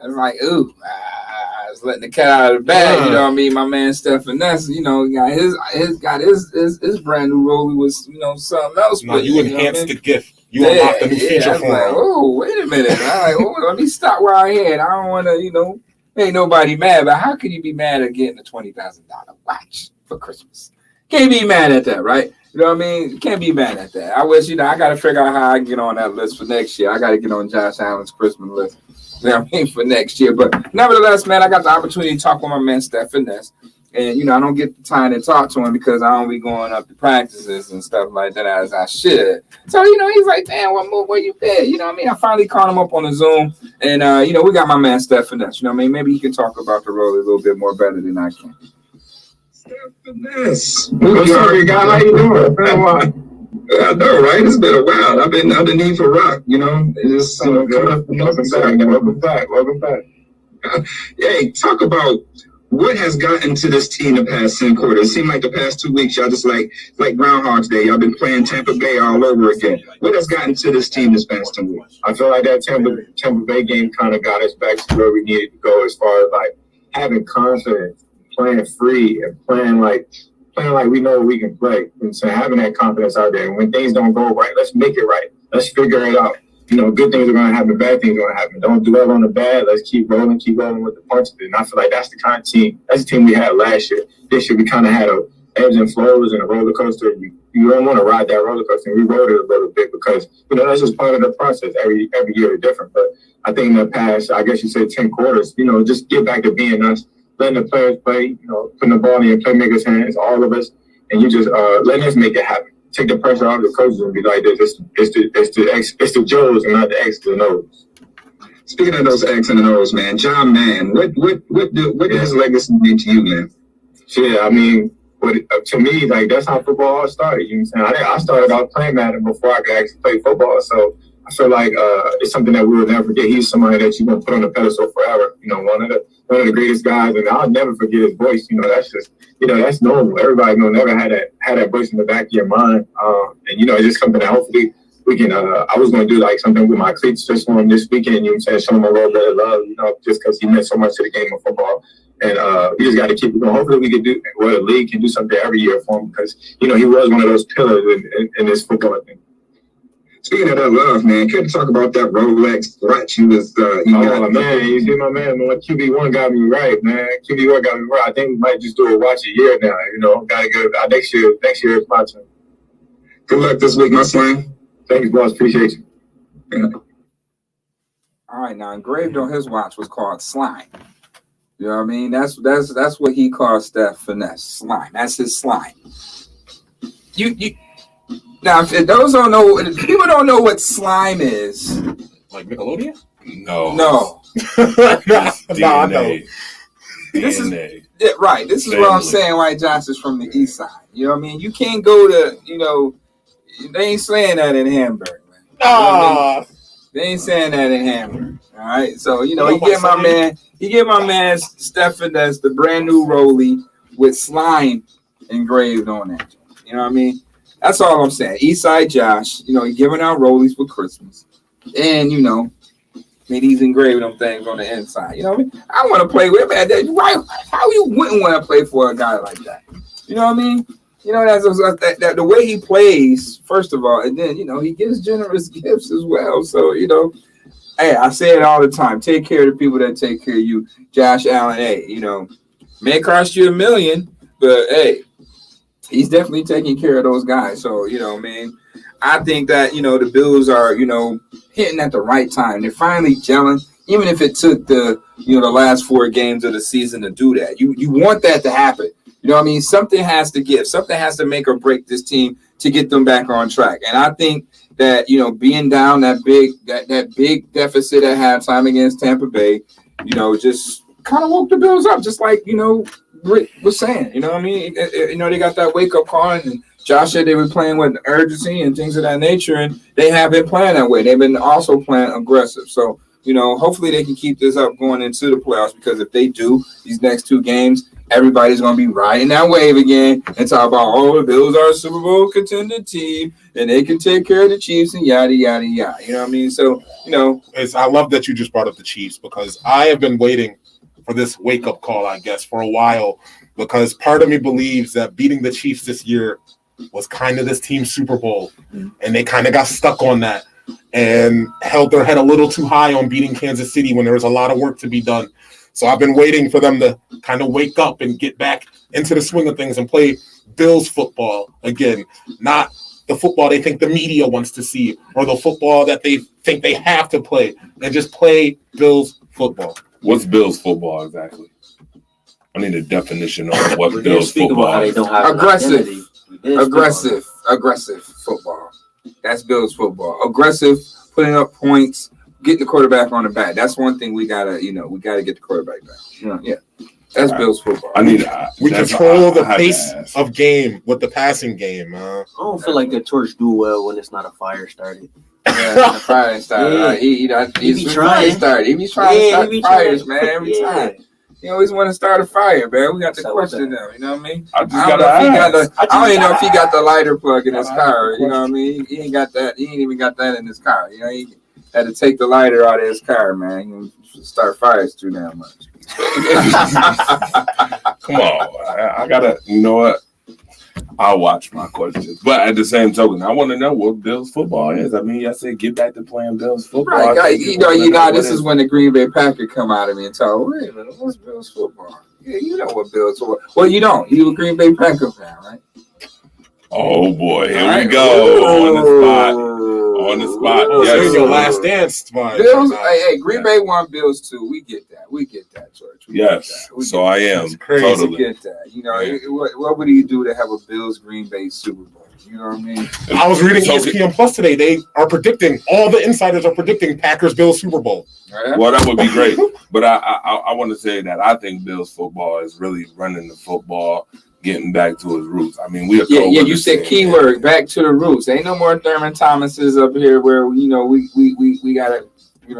was like, ooh, I was letting the cat out of the bag. You know what I mean? My man Stephen Ness, got his brand new Rollie was something else. No, you enhanced the gift. You Yeah, unlocked a new feature for like, him. oh, wait a minute. I'm like, let me stop where I had. I don't want to, ain't nobody mad. But how can you be mad at getting a $20,000 watch for Christmas? Can't be mad at that, right? You know what I mean? You can't be mad at that. I wish, I got to figure out how I can get on that list for next year. I got to get on Josh Allen's Christmas list. You know what I mean? For next year. But nevertheless, man, I got the opportunity to talk with my man, Stephen Ness. And, I don't get the time to talk to him because I don't be going up to practices and stuff like that as I should. So, he's like, damn, what more, where you been? You know what I mean? I finally called him up on the Zoom. And, we got my man, Stephen Ness. You know what I mean? Maybe he can talk about the role a little bit more better than I can. Stephen Ness. What's up, guy? How you doing? I know, right? It's been a while. I've been needing for rock, It's just, Welcome back. Hey, talk about what has gotten to this team the past 10 quarters. It seemed like the past 2 weeks, y'all just like Groundhog's Day. Y'all been playing Tampa Bay all over again. What has gotten to this team this past 10 weeks? I feel like that Tampa Bay game kind of got us back to where we needed to go as far as having confidence, playing free, and playing like we know we can play. And so having that confidence out there. And when things don't go right, let's make it right. Let's figure it out. Good things are going to happen, bad things are going to happen. Don't dwell on the bad. Let's keep rolling with the punches. And I feel like that's the kind of team, that's the team we had last year. This year we kind of had ebbs and flows and a roller coaster. You don't want to ride that roller coaster. And we rode it a little bit because, that's just part of the process. Every year is different. But I think in the past, I guess you said 10 quarters, just get back to being us, letting the players play, putting the ball in your playmakers' hands, all of us, and you just letting us make it happen. Take the pressure off the coaches and be like, it's the Joes and not the X's and O's. Speaking of those X's and O's, man, John Mann, what does legacy mean to you, man? Yeah, I mean, to me, that's how football all started. You know what I'm saying? I started off playing Madden before I could actually play football, so I feel like it's something that we will never forget. He's somebody that you're gonna put on the pedestal forever. One of the greatest guys, and I'll never forget his voice. That's just, that's normal. Everybody never had that voice in the back of your mind. And it's just something that hopefully we can. I was gonna do something with my cleats just for him this weekend. You know what I'm saying? Show him a little bit of love. Just because he meant so much to the game of football. And we just got to keep it going. Hopefully we can the league can do something every year for him because, he was one of those pillars in this football thing. Speaking of that love, man, can you talk about that Rolex watch you was man, you see my man, QB1 got me right, man. QB1 got me right. I think we might just do a watch a year now, Gotta get next year is my turn. Good luck this week, my slime. Thanks, boss. Appreciate you. Yeah. All right, now engraved on his watch was called Slime. You know what I mean? That's what he called Steph Finesse. Slime. That's his slime. Now, if those don't know, if people don't know what slime is. Like Nickelodeon? No. No. I know. This is right. This is what I'm saying. Why Josh is from the East Side. You know what I mean? You can't go to, they ain't saying that in Hamburg, man. You know what I mean? They ain't saying that in Hamburg. All right. So, he get my man Stephen, that's the brand new Rollie with slime engraved on it. You know what I mean? That's all I'm saying. Eastside Josh, he giving out Rollies for Christmas. And, maybe he's engraving them things on the inside. You know what I mean? I want to play with him. Right? How you wouldn't want to play for a guy like that? You know what I mean? That's the way he plays, first of all. And then, he gives generous gifts as well. So, Hey, I say it all the time. Take care of the people that take care of you. Josh Allen, hey, may cost you $1 million, but hey, he's definitely taking care of those guys. So, man, I think that, the Bills are, hitting at the right time. They're finally gelling, even if it took the last 4 games of the season to do that. You want that to happen. You know what I mean? Something has to give. Something has to make or break this team to get them back on track. And I think that, being down that big deficit at halftime against Tampa Bay, just kind of woke the Bills up, just like, Rick was saying. You know what I mean? They got that wake-up call, and Josh said they were playing with urgency and things of that nature, and they have been playing that way. They've been also playing aggressive. So, hopefully they can keep this up going into the playoffs, because if they do these next 2 games, everybody's going to be riding that wave again and talk about, the Bills are a Super Bowl contender team and they can take care of the Chiefs and yada, yada, yada. You know what I mean? So, I love that you just brought up the Chiefs, because I have been waiting for this wake-up call, I guess, for a while, because part of me believes that beating the Chiefs this year was kind of this team's Super Bowl, and they kind of got stuck on that and held their head a little too high on beating Kansas City when there was a lot of work to be done. So I've been waiting for them to kind of wake up and get back into the swing of things and play Bills football again, not the football they think the media wants to see or the football that they think they have to play, and just play Bills football. What's Bills football exactly? I need a definition of what Bills football is. Aggressive football. That's Bills football. Aggressive, putting up points, get the quarterback on the back. That's one thing we gotta get the quarterback back. Yeah. That's Bills football. We control the pace of game with the passing game. I don't feel like the torch do well when it's not a fire started. Yeah, the fire started. Yeah. He's trying to start fires, man, every time. You always want to start a fire, man. We got to question them. You know what I mean? I don't even know if he got the lighter plug in his car. You know what I mean? He ain't got that. He ain't even got that in his car. He had to take the lighter out of his car, man. You start fires too damn much. Come on, I gotta. You know what? I'll watch my questions, but at the same token, I want to know what Bills football is. I mean, I said get back to playing Bills football. Right, this is when the Green Bay Packers come out of me and talk. Wait a minute, what's Bills football? Yeah, you know what Bills football. Well, you don't. You a Green Bay Packer fan, right? Oh boy, here we go on the spot. Yes, your last dance spot. Bills, hey, Green Bay won, Bills too. We get that, George. Yes, so I am totally. We get that. What would you do to have a Bills Green Bay Super Bowl? You know what I mean? I was reading ESPN Plus today. They are predicting, all the insiders are predicting Packers Bills Super Bowl. Well, that would be great. But I want to say that I think Bills football is really running the football, getting back to his roots. I mean, you said keyword, back to the roots. Ain't no more Thurman Thomases up here where we gotta, we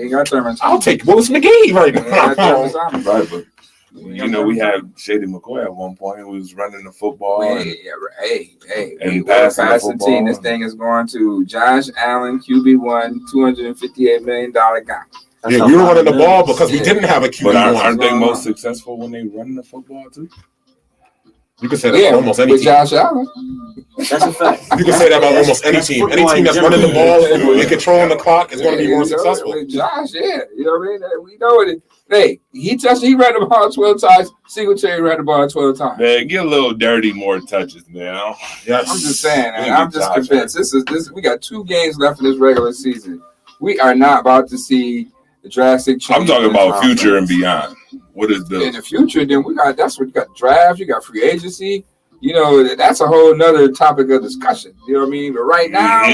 ain't got Thurman Thomas. I'll take Willis McGee right now. Right, but we had Shady McCoy at one point who was running the football. And passing team. This thing is going to Josh Allen, QB1, $258 million guy. Yeah, we were running the ball because we didn't have a QB1. But aren't they most successful when they run the football too? You can say that about almost any team. Josh Allen. That's a fact. You can say that about almost any team. Any team that's running the ball and controlling the clock is going to be more successful. Josh, you know what I mean? We know it. Hey, he ran the ball 12 times. Singletary ran the ball 12 times. Man, get a little dirty, more touches now. Yes. I'm just saying, man. I'm just convinced. This. We got 2 games left in this regular season. We are not about to see the drastic change. I'm talking about future and beyond. What is Bills? In the future, then that's what you got: draft, you got free agency. That's a whole nother topic of discussion. You know what I mean? But right now,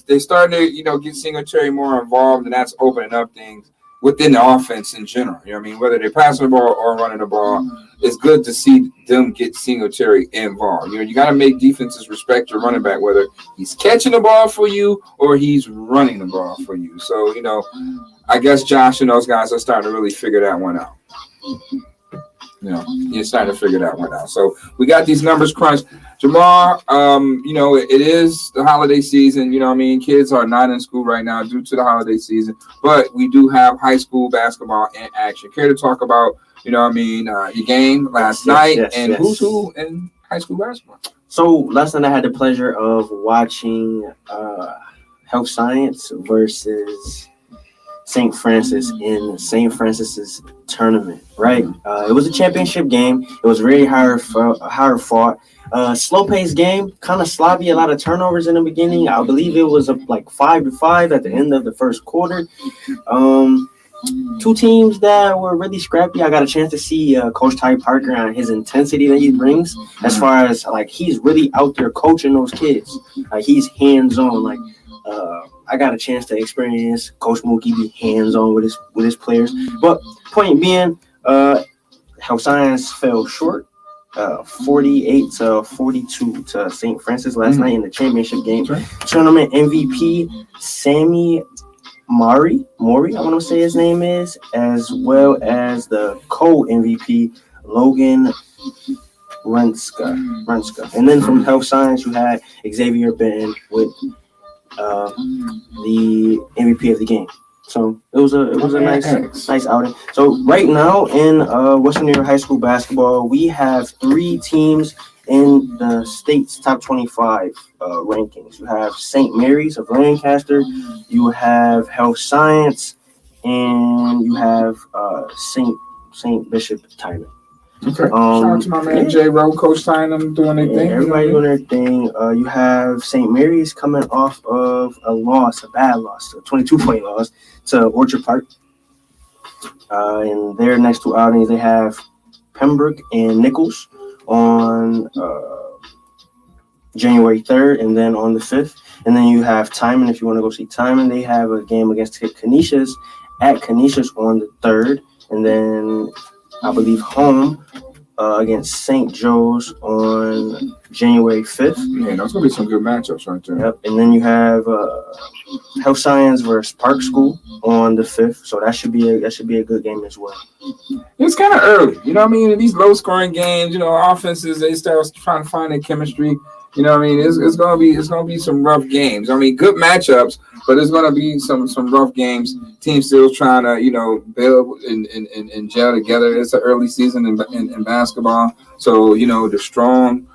they're starting to, get Singletary more involved, and that's opening up things within the offense in general. You know what I mean? Whether they're passing the ball or running the ball, it's good to see them get Singletary involved. You got to make defenses respect your running back, whether he's catching the ball for you or he's running the ball for you. So, I guess Josh and those guys are starting to really figure that one out. You're starting to figure that one out. So we got these numbers crunched. Jamal, it is the holiday season. You know what I mean? Kids are not in school right now due to the holiday season, but we do have high school basketball in action. Care to talk about, your game last night and who's who in high school basketball? So last night I had the pleasure of watching Health Science versus St. Francis in St. Francis's tournament, right? It was a championship game. It was very hard fought. Slow-paced game, kind of sloppy, a lot of turnovers in the beginning. I believe it was like 5-5 at the end of the first quarter. Two teams that were really scrappy. I got a chance to see Coach Ty Parker and his intensity that he brings, as far as like he's really out there coaching those kids. Like he's hands-on. Like I got a chance to experience Coach Mookie be hands-on with his players. But point being, Health Science fell short, 48-42 to St. Francis last night in the championship game. Tournament MVP Sammy Mori, I want to say his name is, as well as the co-MVP Logan Renska. And then from Health Science, you had Xavier Benton with the MVP of the game. So it was a nice outing. So right now in Western New York High School basketball, we have 3 teams in the state's top 25 rankings. You have St. Mary's of Lancaster, you have Health Science, and you have St. Bishop Tyman. Okay. Shout out to my man J. Rowe, Coach Tynan doing their thing. Everybody doing their thing. You have St. Mary's coming off of a bad loss, a 22-point loss to Orchard Park. And their next 2 outings, they have Pembroke and Nichols on January 3rd and then on the 5th. And then you have Timon. If you want to go see Timon, they have a game against Canisius at Canisius on the 3rd. And then I believe home against St. Joe's on January 5th. Yeah, those going to be some good matchups right there. Yep. And then you have Health Science versus Park School on the 5th. So that should be a good game as well. It's kind of early. You know what I mean? In these low-scoring games, offenses, they start trying to find their chemistry. You know what I mean? It's gonna be some rough games. I mean, good matchups, but it's gonna be some rough games. Teams still trying to build and gel together. It's an early season in basketball, so the strong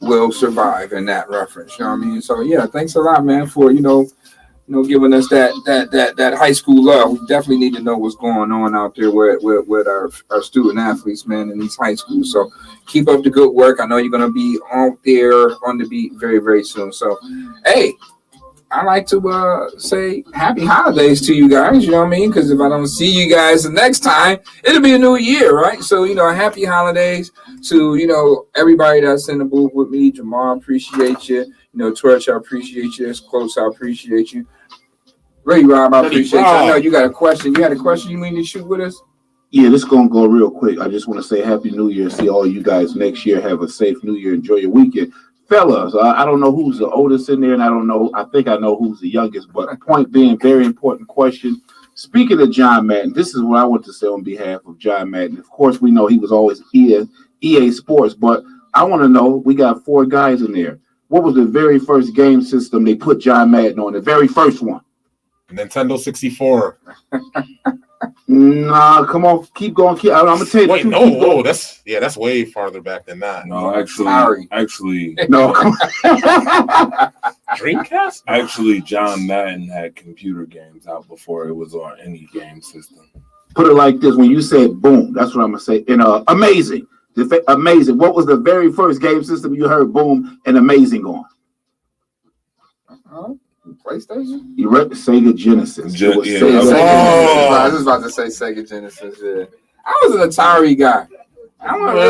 will survive in that reference. You know what I mean? So yeah, thanks a lot, man, for giving us that high school love. We definitely need to know what's going on out there with our student athletes, man, in these high schools. So keep up the good work. I know you're going to be out there on the beat very, very soon. So, hey, I like to say happy holidays to you guys, you know what I mean? Because if I don't see you guys the next time, it'll be a new year, right? So, happy holidays to, everybody that's in the booth with me. Jamal, appreciate you. Twitch, I appreciate you. It's Close, I appreciate you. Ray Rob, I appreciate you. I know you got a question. You had a question you mean to shoot with us? Yeah, this is going to go real quick. I just want to say Happy New Year. See all you guys next year. Have a safe New Year. Enjoy your weekend. Fellas, I don't know who's the oldest in there, and I think I know who's the youngest, but point being, very important question. Speaking of John Madden, this is what I want to say on behalf of John Madden. Of course, we know he was always EA Sports, but I want to know, we got 4 guys in there. What was the very first game system they put John Madden on? The very first one? Nintendo 64. Nah, come on, keep going. I'm gonna tell you. Wait, no, that's way farther back than that. No, actually, no. Dreamcast? Actually, John Madden had computer games out before it was on any game system. Put it like this: when you said boom, that's what I'm gonna say. And amazing. Amazing. What was the very first game system you heard boom and amazing on? PlayStation? You read the Sega Genesis. I was about to say Sega Genesis. Yeah, I was an Atari guy. I'm only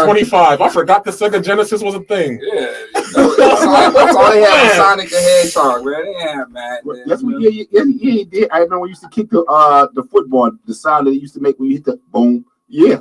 25. I forgot the Sega Genesis was a thing. Yeah, that's all they had was Sonic the Hedgehog, man. They didn't have Madden. That's what he did. I remember we used to kick the football, the sound that it used to make when you hit the boom. Yeah.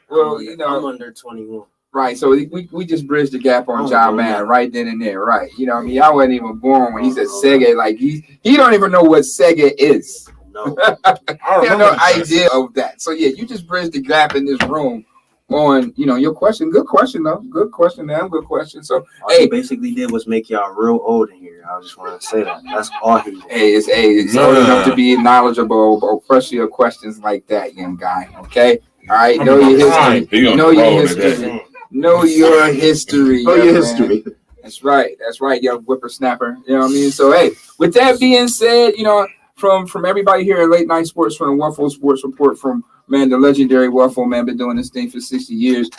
Well, I'm under 21. Right, so we just bridged the gap on John Madden right then and there, right? You know what I mean? I wasn't even born when he said Sega. Like he don't even know what Sega is. No. He have no idea of that. So yeah, you just bridged the gap in this room on your question. Good question though. Good question, man. Good question. So all he basically did was make y'all real old in here. I just want to say that. That's all he did. It's old enough to be knowledgeable, especially of questions like that, young guy. Okay? All right, know your history. Know your history. Know your history. Know your history. That's right, young whippersnapper. You know what I mean? So hey, with that being said, you know, from everybody here at Late Night Sports, from the WUFO Sports Report, from man, the legendary WUFO man, been doing this thing for 60 years.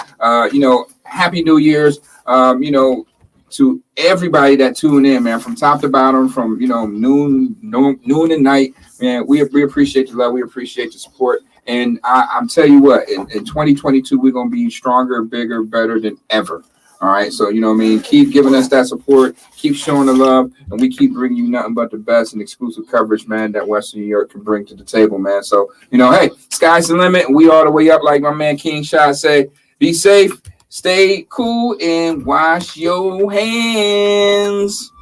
You know, Happy New Year's. You know, to everybody that tuned in, man, from top to bottom, from noon and night, man. We appreciate the love, we appreciate the support, and I'm telling you what, in 2022 we're gonna be stronger, bigger, better than ever. All right, so you know what I mean. Keep giving us that support, keep showing the love, and we keep bringing you nothing but the best and exclusive coverage, man, that Western New York can bring to the table, man. So hey, sky's the limit. We all the way up, like my man King Shot say. Be safe, stay cool, and wash your hands.